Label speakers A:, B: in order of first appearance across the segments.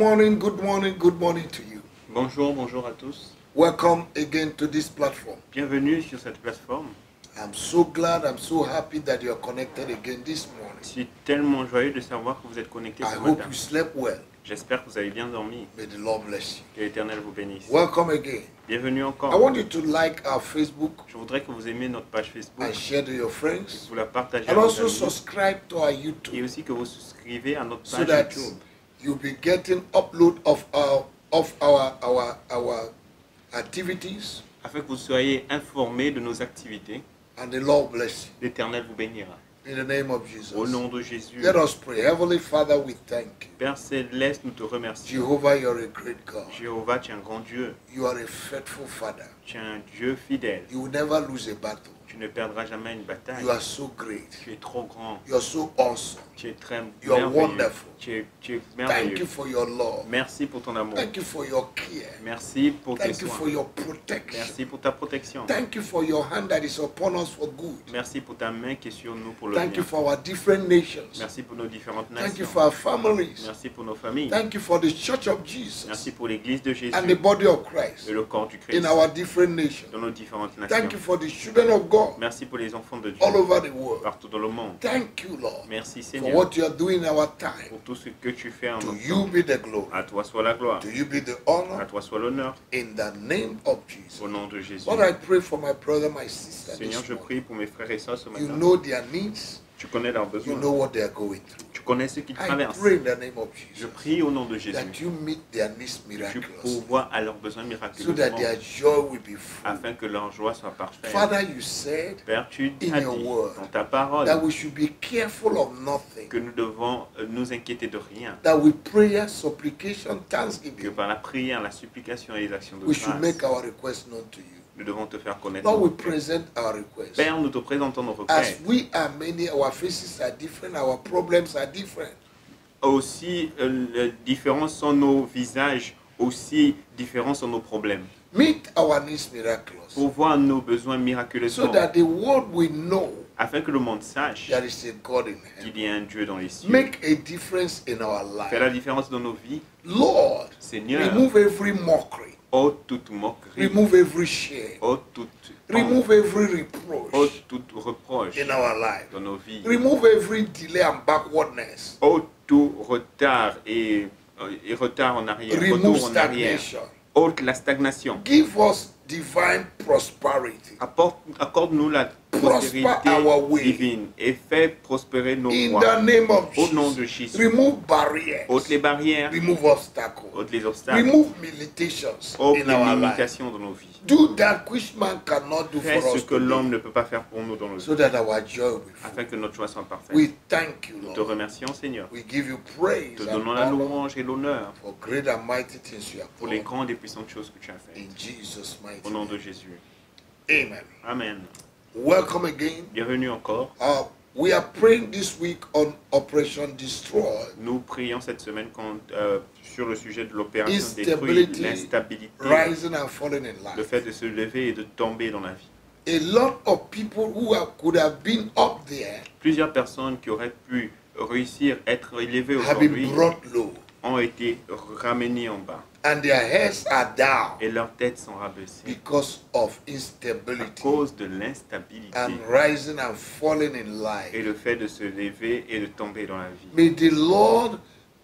A: morning, good morning to you.
B: Bonjour, bonjour à tous.
A: Welcome again to this platform.
B: Bienvenue sur cette plateforme.
A: I'm so glad, I'm so happy that you're connected again this morning.
B: Je suis tellement joyeux de savoir que vous êtes connectés
A: I
B: ce
A: hope
B: matin.
A: you slept well.
B: J'espère que vous avez bien dormi.
A: May the Lord bless you.
B: Que l'Éternel vous bénisse.
A: Welcome again.
B: Bienvenue
A: I
B: encore.
A: want you to like our Facebook
B: Je voudrais que vous aimiez notre page Facebook,
A: and share to your
B: que
A: friends.
B: vous la partagez
A: And
B: à vos
A: also
B: amis,
A: subscribe to our
B: et
A: YouTube
B: aussi que vous souscrivez à notre
A: so
B: page
A: that
B: YouTube,
A: you'll be getting upload of our activities,
B: afin que vous soyez informés de nos activités.
A: and the Lord bless you.
B: L'Éternel vous bénira.
A: In the name of Jesus.
B: Au nom de Jésus.
A: Let us pray. Heavenly Father, we thank you.
B: Père céleste, nous te remercions.
A: Jehovah, you're a great God.
B: Jéhovah, tu es un grand Dieu.
A: You are a faithful Father.
B: Tu es un Dieu fidèle.
A: You will never lose a battle.
B: Tu ne perdras jamais une bataille.
A: You are so great.
B: Tu es trop grand.
A: You are so awesome.
B: Tu es très
A: You are
B: merveilleux.
A: wonderful.
B: Tu es
A: Thank
B: merveilleux.
A: you for your love.
B: Merci pour ton amour.
A: Thank you for your care.
B: Merci pour tes
A: Thank you for
B: soins.
A: your protection.
B: Merci pour ta protection.
A: Thank you for your hand that is upon us for good.
B: Merci pour ta main qui est sur nous pour le
A: Thank you
B: bien.
A: for our different nations.
B: Merci pour nos différentes
A: Thank you
B: nations.
A: for our families.
B: Merci pour nos familles.
A: Thank you for the Church of Jesus
B: Merci pour l'Église de Jésus
A: and the body of Christ
B: et le corps du
A: in
B: Christ
A: our different nations.
B: dans nos différentes
A: Thank
B: nations.
A: you for the children of God
B: Merci pour les enfants de Dieu
A: all over the world.
B: partout dans le monde.
A: Thank you, Lord,
B: Merci
A: for
B: Seigneur
A: what you are doing in our time.
B: pour tout ce que tu fais en
A: To
B: notre
A: you
B: temps.
A: be the glory.
B: À toi soit la gloire.
A: To you be the
B: À
A: honor
B: toi soit l'honneur.
A: in the name of Jesus.
B: Au nom de Jésus.
A: Lord, I pray for my brother, my sister
B: Seigneur,
A: this
B: je
A: morning.
B: prie pour mes frères et sœurs ce
A: You
B: matin.
A: know their needs.
B: Tu connais leurs
A: You
B: besoins.
A: know what they are going through.
B: Tu connais ce qu'ils
A: I
B: traversent.
A: pray in the name of
B: Je
A: Jesus
B: prie au nom de Jésus.
A: that you meet their needs
B: Tu
A: miraculously
B: pourvois à leurs besoins
A: so
B: miraculeusement
A: that their joy will be full.
B: afin que leur joie soit parfaite.
A: Father, you said
B: Père, tu
A: in
B: as
A: your
B: dit
A: word
B: dans ta parole
A: that we should be careful of nothing,
B: que nous devons nous inquiéter de rien,
A: that with prayer, supplication,
B: que
A: thanksgiving,
B: par la prière, la supplication et les actions de
A: we should make
B: grâce,
A: our request known to you.
B: nous devons te faire connaître.
A: Lord,
B: nos
A: we
B: requêtes.
A: present our request.
B: Père, nous te présentons nos
A: As
B: requêtes.
A: we are many, our faces are different, our problems are different.
B: Aussi différents sont nos visages, aussi différents sont nos problèmes.
A: Meet our needs miraculously
B: Pourvois nos besoins
A: so
B: miraculeusement
A: that the world will know
B: afin que le monde sache
A: there is a God in heaven.
B: qu'il y a un Dieu dans les cieux.
A: Make a difference in our
B: Fais la
A: life.
B: différence dans nos vies.
A: Lord,
B: Seigneur,
A: remove every mockery,
B: ôte toute moquerie,
A: remove every shame,
B: ôte toute honte,
A: remove every reproach
B: ôte tout reproche
A: in our life.
B: dans nos vies.
A: Remove every delay and backwardness.
B: Ôte tout retard et retard en arrière,
A: Remove
B: retour en arrière.
A: stagnation.
B: Ôte la stagnation.
A: Give us divine prosperity.
B: Accorde-nous la
A: Prosper
B: prospérité
A: our way.
B: divine et fais prospérer nos
A: In
B: voies.
A: the name of
B: Au nom de
A: Jesus.
B: Jésus.
A: Remove barrières.
B: Ôte les barrières,
A: Remove obstacles.
B: ôte les obstacles,
A: Remove limitations
B: ôte
A: in
B: les
A: our life.
B: limitations dans nos vies.
A: Do that which man cannot do
B: Fais
A: for
B: ce
A: us
B: que l'homme
A: today,
B: ne peut pas faire pour nous dans le
A: so that our joy will be full.
B: afin que notre joie soit parfaite.
A: We thank you,
B: Nous te
A: Lord.
B: remercions, Seigneur.
A: We give you praise
B: Te
A: and
B: donnons la
A: honor
B: louange et l'honneur
A: for great and mighty things you have
B: pour les
A: done.
B: grandes et puissantes choses que tu as faites.
A: In Jesus' mighty
B: Au nom de
A: name.
B: Jésus.
A: Amen.
B: Amen.
A: Welcome again.
B: Bienvenue encore.
A: We are praying this week on Operation Destroy.
B: Nous prions cette semaine sur le sujet de l'opération détruire
A: Instability,
B: l'instabilité,
A: rising and falling in
B: le
A: life.
B: fait de se lever et de tomber dans la vie.
A: A lot of people who could have been up there
B: Plusieurs personnes qui auraient pu réussir être élevées
A: have been
B: aujourd'hui
A: brought low,
B: ont été ramenées en bas
A: and their heads are down
B: et leurs têtes sont rabaissées
A: because of
B: à
A: instability
B: cause de l'instabilité
A: and rising and falling in
B: et
A: life.
B: le fait de se lever et de tomber dans la vie.
A: May the Lord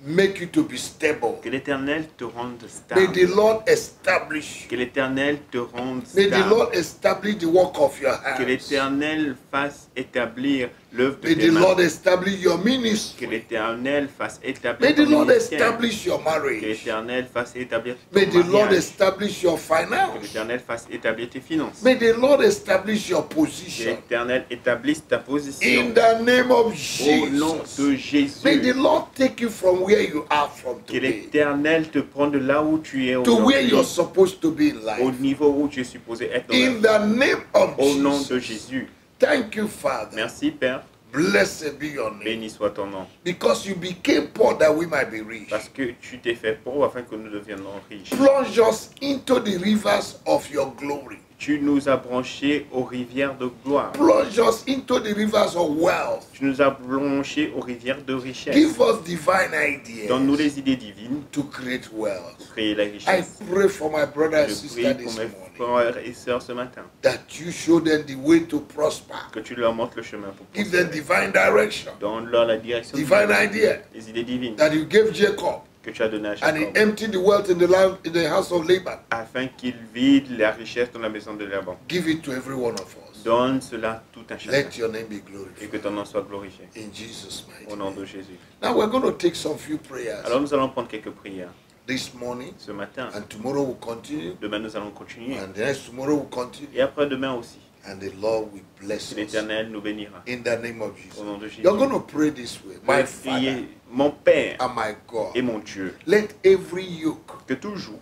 A: make you to be stable.
B: Que l'Éternel te rende
A: May the
B: stable.
A: Lord establish you.
B: Que l'Éternel te rende
A: May the
B: stable.
A: Lord establish the work of your
B: Que
A: hands.
B: l'Éternel fasse établir l'œuvre de
A: May
B: tes
A: the
B: mains.
A: Lord establish your
B: Que
A: ministry.
B: l'Éternel fasse
A: May
B: établir
A: the
B: ton
A: Lord
B: ministère.
A: establish your
B: Que
A: marriage.
B: l'Éternel fasse établir ton
A: May the Lord
B: mariage.
A: establish your
B: Que
A: finance.
B: l'Éternel fasse établir tes finances.
A: May the Lord establish your
B: Que
A: position.
B: l'Éternel établisse ta
A: In
B: position.
A: the name of
B: Au nom de
A: Jesus. May the
B: Jésus.
A: Lord take you from where you are from
B: Que
A: today
B: l'Éternel te prenne de là où tu es
A: to where
B: aujourd'hui
A: you're supposed to be in
B: au
A: life.
B: niveau où tu es supposé être dans
A: In
B: la vie.
A: the name of
B: Au nom de
A: Jesus.
B: Jésus.
A: Thank you, Father.
B: Merci Père.
A: Blessed be your name.
B: Béni soit ton nom.
A: Because you became poor that we might be rich.
B: Parce que tu t'es fait pauvre afin que nous devions riches.
A: Plunge us into the rivers of your glory.
B: Tu nous as branchés aux rivières de gloire.
A: Plunge us into the rivers of wealth.
B: Tu nous as branchés aux rivières de richesse.
A: Give us divine ideas
B: Donne-nous les idées divines
A: to create wealth.
B: pour créer la
A: I
B: richesse.
A: pray for my brother and
B: Je
A: sister
B: prie pour
A: this
B: mes
A: morning
B: frères et sœurs ce matin.
A: that you show them the way to prosper.
B: Que tu leur montres le chemin pour
A: Give them
B: prospérer.
A: divine direction,
B: Donne-leur la direction
A: divine
B: divine,
A: idea
B: les idées divines
A: that you gave Jacob,
B: que tu as données à
A: and he
B: Jacob,
A: emptied the wealth in the land in the house of Laban.
B: afin qu'ils vident la richesse dans la maison de Laban.
A: Give it to every one of us.
B: Donne cela tout un chacun
A: Let your name be
B: et que
A: glorified
B: ton nom soit glorifié.
A: in Jesus' mighty
B: Au nom
A: name.
B: de Jésus.
A: Now we're going to take some few prayers
B: Alors nous allons prendre quelques prières
A: this morning,
B: ce matin.
A: and tomorrow we'll continue,
B: Demain nous allons continuer.
A: and the next tomorrow we'll continue,
B: Et après-demain aussi.
A: and the Lord will bless
B: Que
A: us
B: l'Éternel nous bénira.
A: in the name of
B: Au
A: Jesus.
B: nom de Jésus.
A: You're going to pray this way.
B: Je vais
A: My Father
B: prier, mon Père
A: and my
B: et
A: God,
B: mon Dieu,
A: let every yoke
B: que toujours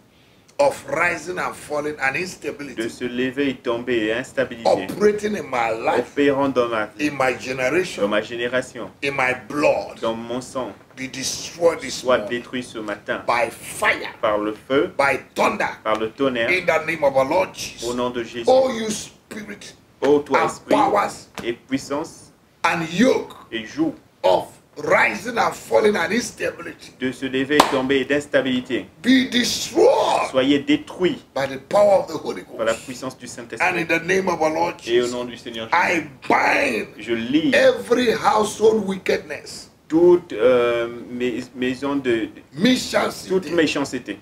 A: of rising and falling and
B: de
A: instability
B: se lever et tomber et instabilité
A: operating in my life,
B: opérant dans ma vie,
A: in my
B: dans
A: generation,
B: ma génération,
A: in my blood,
B: dans mon sang,
A: be destroyed this
B: soit
A: morning
B: détruit ce matin
A: by fire,
B: par le feu,
A: by thunder,
B: par le tonnerre,
A: in the name of our Lord
B: au
A: Jesus.
B: nom de Jésus.
A: All you spirit
B: Ô toi
A: and
B: esprit
A: powers
B: et puissance
A: and yoke
B: et joug
A: of rising and falling and instability
B: de se lever et tomber et d'instabilité,
A: be destroyed
B: soyez détruits
A: by the power of the Holy
B: par la
A: Ghost.
B: puissance du
A: And
B: Saint-Esprit.
A: in the name of our Lord
B: Et au
A: Jesus,
B: nom du Seigneur Jésus,
A: I bind
B: je lis
A: every household wickedness,
B: toute maison
A: mischief
B: toute méchanceté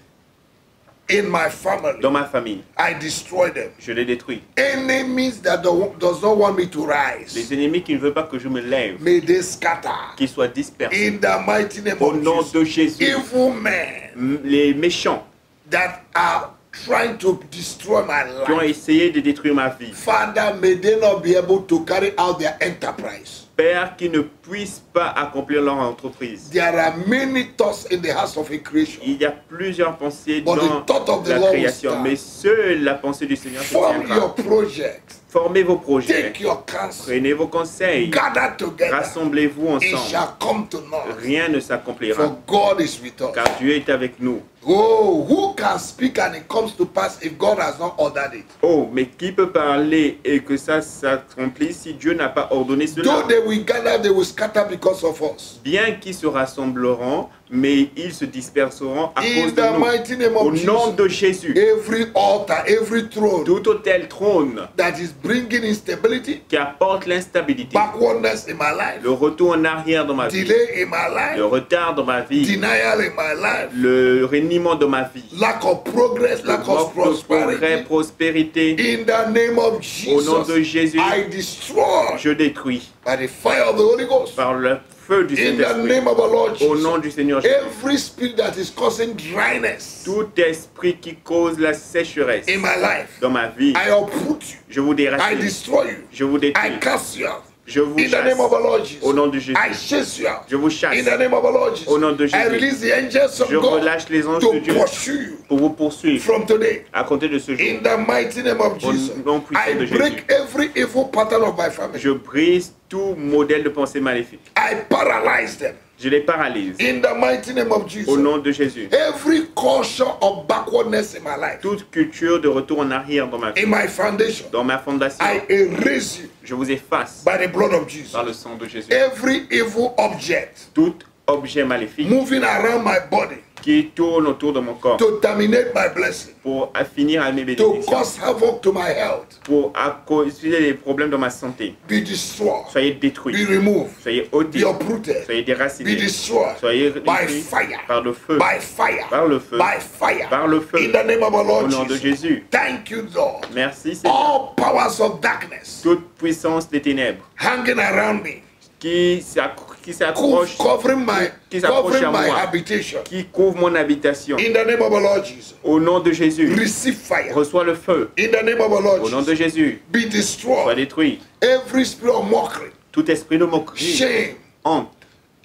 A: in my family.
B: dans ma famille.
A: I destroy them.
B: Je les détruis.
A: Enemies that does not want me to rise,
B: Les ennemis qui ne veulent pas que je me lève,
A: may they scatter.
B: qu'ils soient dispersés.
A: In the mighty name
B: Au
A: of
B: nom de
A: Jesus,
B: Jésus,
A: evil men
B: les méchants
A: that are trying to destroy my
B: qui ont
A: life,
B: essayé de détruire ma vie,
A: Father, may they not be able to carry out their enterprise.
B: Père, qui ne puissent pas accomplir leur entreprise.
A: There are many thoughts in the house of a creation.
B: Il y a plusieurs pensées
A: But
B: dans
A: the thought of the
B: la
A: Lord
B: création,
A: will
B: mais seule la pensée du Seigneur se
A: Form
B: tiendra.
A: your project.
B: Formez vos projets,
A: Take your counsel.
B: prenez vos conseils,
A: Gather together.
B: rassemblez-vous
A: It
B: ensemble.
A: shall come to naught.
B: Rien ne s'accomplira,
A: For God is with us.
B: car Dieu est avec nous.
A: Oh, who can speak and it comes to pass if God has not ordered it?
B: Oh, mais qui peut parler et que ça s'accomplisse si Dieu n'a pas ordonné cela?
A: Though they will gather, they will scatter because of us.
B: Bien qu'ils se rassembleront, mais ils se disperseront à
A: In
B: cause
A: the
B: de nous.
A: mighty name
B: Au
A: of
B: nom
A: Jesus,
B: de Jésus,
A: every altar, every throne
B: tout autel trône
A: that is bringing instability,
B: qui apporte l'instabilité,
A: backwardness in my life,
B: le retour en arrière dans ma vie,
A: delay in my
B: le
A: life,
B: retard dans ma vie,
A: denial in my life,
B: le reniement de ma vie,
A: lack of progress,
B: le
A: lack of
B: manque de progrès,
A: prosperity.
B: prospérité.
A: In the name of
B: Au nom de
A: Jesus,
B: Jésus,
A: I destroy
B: je détruis
A: by the fire of the Holy Ghost.
B: par le feu du
A: In the
B: Saint-Esprit.
A: name of our Lord
B: Au nom
A: Jesus,
B: du Seigneur Jésus,
A: every spirit that is causing dryness
B: tout esprit qui cause la sécheresse
A: in my life,
B: dans ma vie,
A: I uproot you.
B: je vous
A: I
B: déracine,
A: destroy you.
B: je vous
A: I
B: détruis,
A: cast you out.
B: je vous
A: In the name of
B: chasse.
A: our Lord Jesus,
B: Au nom de Jésus,
A: I chase you out.
B: je vous chasse.
A: In the name of our Lord Jesus,
B: Au nom de
A: I
B: Jésus,
A: release the angels of
B: je
A: God
B: relâche les anges de
A: to
B: Dieu
A: pursue you
B: pour vous poursuivre
A: from today.
B: à compter de ce jour.
A: In the mighty name of
B: Au
A: Jesus,
B: nom puissant
A: I
B: de Jésus,
A: break every evil pattern of my family.
B: je brise tout modèle de pensée maléfique.
A: I paralyze them.
B: Je les paralyse.
A: In the mighty name of
B: Au
A: Jesus,
B: nom de Jésus,
A: every culture of backwardness in my life,
B: toute culture de retour en arrière dans ma vie,
A: in my foundation,
B: dans ma fondation,
A: I erase you
B: je vous efface
A: by the blood of Jesus.
B: par le sang de Jésus.
A: Every evil object
B: Tout objet maléfique
A: moving around my body
B: qui tourne autour de mon corps
A: to terminate my blessing,
B: pour finir à mes
A: to
B: bénédictions,
A: cause havoc to my health,
B: pour causer des problèmes dans ma santé,
A: be destroyed,
B: soyez
A: be
B: détruits,
A: removed,
B: soyez
A: be
B: ôtés,
A: uprooted,
B: soyez
A: be
B: déracinés,
A: destroyed
B: soyez
A: by
B: détruits
A: fire,
B: par le feu,
A: by fire,
B: par le feu,
A: by fire.
B: par le feu,
A: In the name of our
B: au
A: Lord
B: nom de
A: Jesus.
B: Jésus.
A: Thank you, Lord.
B: Merci Seigneur.
A: All powers of darkness
B: Toute puissance des ténèbres
A: hanging around me,
B: qui s'accroche,
A: covering
B: qui s'approche à
A: my
B: moi,
A: habitation.
B: qui couvre mon habitation.
A: In the name of our Lord Jesus,
B: Au nom de Jésus,
A: receive fire.
B: reçois le feu.
A: In the name of our Lord
B: Au nom de
A: Jesus,
B: Jésus,
A: be
B: sois
A: destroyed.
B: détruit.
A: Every spirit of mockery,
B: Tout esprit de moquerie,
A: shame
B: honte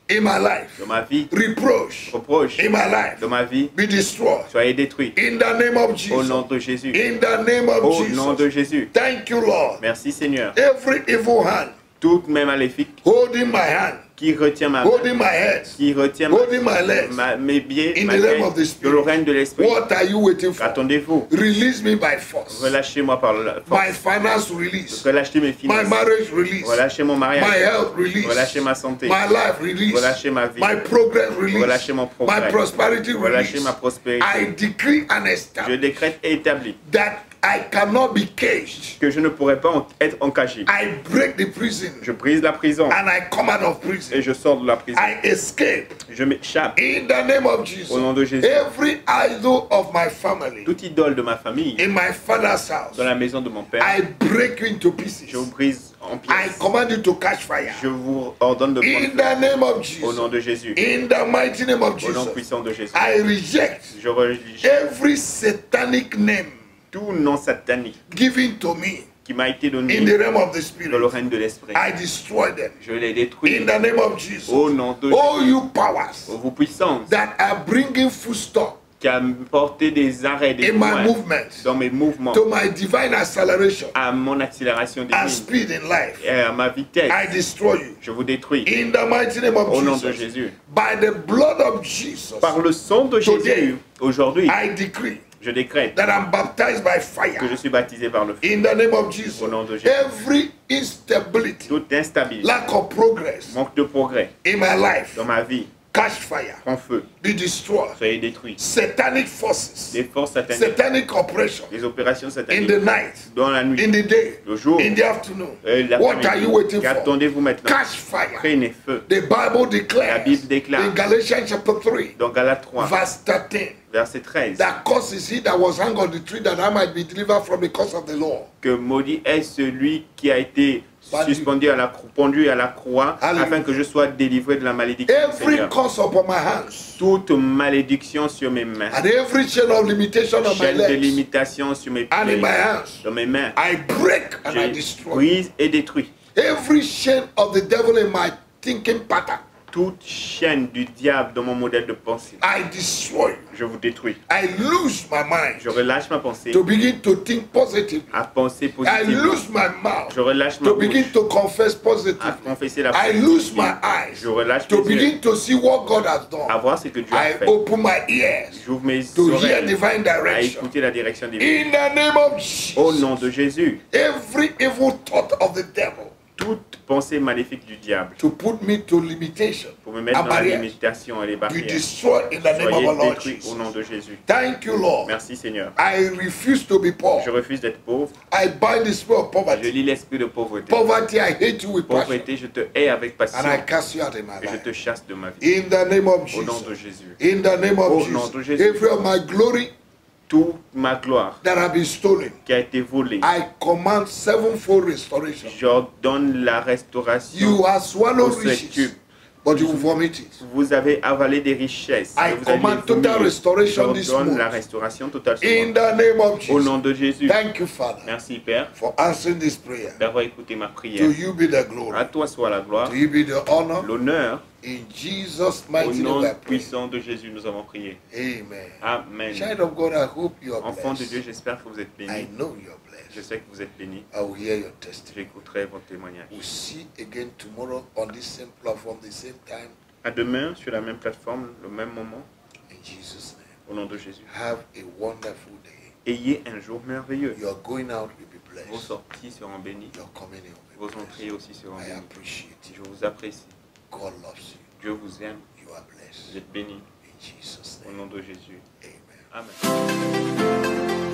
A: in my life,
B: de ma vie,
A: reproach
B: reproche
A: in my life,
B: de ma vie,
A: be destroyed.
B: soyez détruit.
A: In the name of
B: Au nom
A: Jesus.
B: de Jésus.
A: In the name of
B: Au nom de
A: Jesus.
B: Jésus.
A: Thank you, Lord.
B: Merci Seigneur.
A: Every evil hand
B: Toute main maléfique
A: holding my hand
B: qui retient ma main,
A: holding my head,
B: qui retient
A: holding my legs.
B: mes pieds,
A: In
B: ma
A: the realm
B: tête,
A: of the
B: dans
A: spirit.
B: le règne de l'esprit.
A: What are you waiting for?
B: Qu'attendez-vous?
A: Release me by force.
B: Relâchez-moi par la
A: My
B: force.
A: finance release.
B: Relâchez mes
A: My
B: finances.
A: marriage release.
B: Relâchez mon
A: My
B: mariage.
A: health release.
B: Relâchez ma santé.
A: My life release.
B: Relâchez ma vie.
A: My progress release.
B: Relâchez mon progrès.
A: My prosperity
B: Relâchez
A: release.
B: ma prospérité.
A: I decree and
B: Je
A: establish
B: décrète et établis
A: that I cannot be caged.
B: que je ne pourrai pas être encagé.
A: I break the prison
B: Je brise la prison
A: and I come out of
B: et
A: prison.
B: je sors de la prison.
A: I escape
B: Je m'échappe.
A: in the name of Jesus.
B: Au nom de Jésus.
A: Every idol of my family
B: Toute idole de ma famille,
A: in my father's house,
B: dans la maison de mon père,
A: I break you into
B: je
A: pieces.
B: vous brise en
A: I
B: pièces.
A: command you to catch fire.
B: Je vous ordonne de
A: In
B: prendre
A: the name of
B: feu. Au nom
A: Jesus.
B: de Jésus.
A: In the mighty name of
B: Au nom
A: Jesus.
B: puissant de Jésus.
A: I reject
B: Je rejette
A: every satanic name
B: tout nom satanique
A: given to me
B: qui m'a été donné
A: in the realm of the
B: dans le
A: spirit.
B: règne de l'esprit.
A: I destroy them.
B: Je les détruis.
A: In the name of Jesus.
B: Au nom de
A: All
B: Jésus.
A: you powers
B: Ô vous puissances
A: that are bringing full stop
B: qui a porté des arrêts, des
A: in my
B: points
A: movement
B: dans mes mouvements,
A: to my divine acceleration
B: à mon accélération
A: and
B: divine
A: speed in life,
B: et à ma vitesse,
A: I destroy you.
B: je vous détruis.
A: In the mighty name of
B: Au nom de
A: Jesus.
B: Jésus.
A: By the blood of Jesus,
B: Par le sang de
A: Today,
B: Jésus, aujourd'hui,
A: I decree
B: je décrète
A: that I'm baptized by
B: que je
A: fire.
B: suis baptisé par le feu.
A: In the name of Jesus.
B: Au nom de Jésus.
A: Every instability,
B: Toute instabilité,
A: lack of progress
B: manque de progrès
A: in my life,
B: dans ma vie,
A: catch fire,
B: prend feu,
A: be destroyed.
B: soyez détruits.
A: Satanic forces,
B: Des forces sataniques,
A: satanic oppression
B: des opérations
A: in
B: sataniques
A: the night,
B: dans la nuit,
A: in the day,
B: le jour,
A: in the afternoon.
B: l'après-midi.
A: What are you waiting for?
B: Qu'attendez-vous maintenant?
A: Catch fire.
B: Prenez feu.
A: The Bible
B: La
A: declares
B: Bible déclare
A: in Galatians chapter 3,
B: dans Galates 3,
A: verse 13,
B: verset 13,
A: that curse is he that was hung on the tree that I might be delivered from the curse of the law.
B: que maudit est celui qui a été
A: Pendu.
B: suspendu à la pendu à la croix,
A: Alléluia.
B: afin que je sois délivré de la malédiction du
A: Every
B: Seigneur.
A: curse upon my hands
B: Toute malédiction sur mes mains,
A: and every chain of limitation on my
B: chaîne de
A: legs
B: limitation sur mes
A: and in
B: pieds,
A: my hands,
B: dans mes mains,
A: I break and I
B: je
A: destroy.
B: brise et détruis.
A: Every chain of the devil in my thinking pattern,
B: Toute chaîne du diable dans mon modèle de pensée,
A: I destroy.
B: je vous détruis.
A: I lose my mind
B: Je relâche ma pensée
A: to begin to think positively.
B: à penser
A: I
B: positivement.
A: lose my mouth
B: Je relâche ma
A: to begin
B: bouche
A: to confess
B: à
A: positively.
B: confesser la
A: I lose my eyes
B: Je relâche
A: to
B: mes yeux
A: begin to see what God has
B: à
A: done.
B: voir ce que Dieu a
A: I
B: fait.
A: open my ears
B: J'ouvre mes
A: to hear
B: oreilles
A: divine
B: à
A: direction.
B: écouter la direction divine.
A: In the name of
B: Au
A: Jesus,
B: nom de Jésus,
A: every evil thought of the devil
B: toute pensée maléfique du diable
A: to put me to limitation
B: pour me mettre
A: and
B: dans la
A: barrières
B: limitation et les
A: be
B: barrières,
A: destroyed in the name of
B: soyez
A: our Lord
B: détruits au
A: Jesus.
B: nom de Jésus.
A: Thank you, Lord.
B: Merci Seigneur.
A: I refuse to be poor.
B: Je refuse d'être pauvre.
A: I bind the spirit of
B: Je
A: poverty.
B: lis l'esprit de pauvreté.
A: Poverty, I hate you with passion.
B: Pauvreté, je te hais avec passion
A: And I cast you out in my
B: et je
A: life.
B: te chasse de ma vie.
A: In the name of
B: Au nom de
A: Jesus.
B: Jésus.
A: In the name
B: Au
A: of
B: nom de
A: Jesus.
B: Jésus.
A: Every of my glory
B: Toute ma gloire
A: that have been stolen,
B: qui a été volée,
A: I command sevenfold restoration.
B: j'ordonne la restauration
A: You have swallowed
B: au
A: riches,
B: septuple.
A: but you will vomit it.
B: Vous avez avalé des richesses.
A: I
B: Vous allez
A: command
B: les
A: total
B: vomir.
A: restoration this
B: J'ordonne
A: month.
B: la restauration totale ce
A: In
B: mois.
A: the name of
B: Au nom
A: Jesus.
B: de Jésus.
A: Thank you, Father,
B: Merci Père
A: for answering this prayer.
B: d'avoir écouté ma
A: To
B: prière.
A: you be the glory.
B: À toi soit la gloire,
A: To you be the honor.
B: l'honneur.
A: In Jesus'
B: Au
A: mighty
B: nom
A: name I pray.
B: puissant de Jésus, nous avons prié.
A: Amen.
B: Amen.
A: Child of God, I hope you are
B: Enfants de
A: blessed.
B: Dieu, j'espère que vous êtes
A: I
B: bénis.
A: know you are
B: Je
A: blessed.
B: sais que vous êtes bénis.
A: I will hear your testimony.
B: J'écouterai votre témoignage.
A: We'll see again tomorrow on this same platform, the same time.
B: À demain, sur la même plateforme, le même moment,
A: In Jesus' name.
B: au nom de Jésus.
A: Have a wonderful day.
B: Ayez un jour merveilleux.
A: Your going out will be
B: Vos
A: blessed.
B: sorties seront bénies.
A: Your coming in will
B: Vos
A: be
B: entrées
A: blessed.
B: aussi seront
A: I
B: bénies.
A: appreciate
B: Je
A: you.
B: vous apprécie.
A: God loves you.
B: Dieu vous aime.
A: You are
B: Vous
A: blessed.
B: êtes bénis.
A: In Jesus'
B: Au
A: name.
B: nom de Jésus.
A: Amen.
B: Amen.